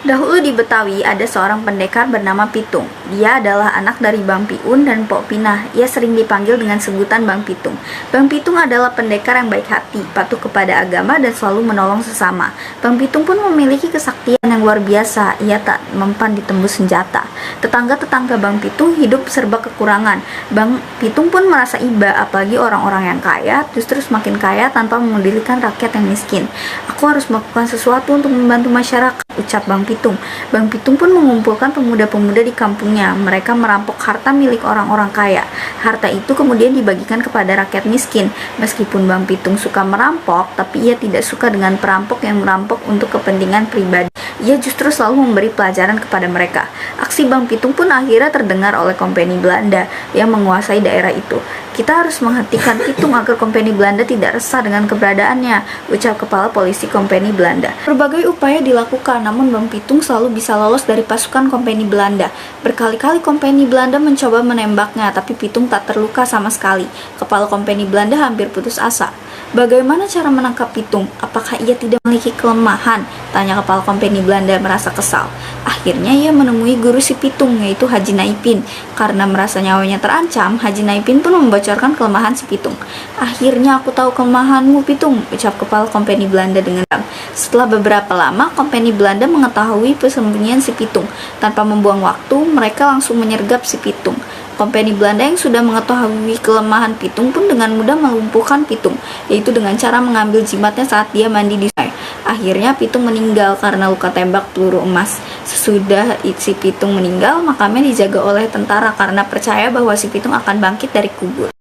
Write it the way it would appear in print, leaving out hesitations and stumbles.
Dahulu di Betawi ada seorang pendekar bernama Pitung. Dia adalah anak dari Bang Piun dan Pok Pinah. Ia sering dipanggil dengan sebutan Bang Pitung. Bang Pitung adalah pendekar yang baik hati, patuh kepada agama dan selalu menolong sesama. Bang Pitung pun memiliki kesaktian yang luar biasa. Ia tak mempan ditembus senjata. Tetangga-tetangga Bang Pitung hidup serba kekurangan. Bang Pitung pun merasa iba, apalagi orang-orang yang kaya justru semakin kaya tanpa memedulikan rakyat yang miskin. Aku harus melakukan sesuatu untuk membantu masyarakat, ucap Bang Pitung. Bang Pitung pun mengumpulkan pemuda-pemuda di kampungnya. Mereka merampok harta milik orang-orang kaya. Harta itu kemudian dibagikan kepada rakyat miskin. Meskipun Bang Pitung suka merampok, tapi ia tidak suka dengan perampok yang merampok untuk kepentingan pribadi. Ia justru selalu memberi pelajaran kepada mereka. Aksi Bang Pitung pun akhirnya terdengar oleh kompeni Belanda yang menguasai daerah itu. Kita harus menghentikan Pitung agar kompeni Belanda tidak resah dengan keberadaannya, ucap kepala polisi kompeni Belanda. Berbagai upaya dilakukan, namun Bang Pitung selalu bisa lolos dari pasukan kompeni Belanda. Berkali-kali kompeni Belanda mencoba menembaknya, tapi Pitung tak terluka sama sekali. Kepala kompeni Belanda hampir putus asa. Bagaimana cara menangkap Pitung? Apakah ia tidak memiliki kelemahan? Tanya kepala kompeni Belanda merasa kesal. Akhirnya ia menemui guru si Pitung, yaitu Haji Naipin. Karena merasa nyawanya terancam, Haji Naipin pun membocorkan kelemahan si Pitung. Akhirnya aku tahu kelemahanmu, Pitung, ucap kepala kompeni Belanda dengan dendam. Setelah beberapa lama, kompeni Belanda mengetahui persembunyian si Pitung. Tanpa membuang waktu, mereka langsung menyergap si Pitung. Kompeni Belanda yang sudah mengetahui kelemahan Pitung pun dengan mudah melumpuhkan Pitung, yaitu dengan cara mengambil jimatnya saat dia mandi di sungai. Akhirnya Pitung meninggal karena luka tembak peluru emas. Sesudah si Pitung meninggal, makamnya dijaga oleh tentara karena percaya bahwa si Pitung akan bangkit dari kubur.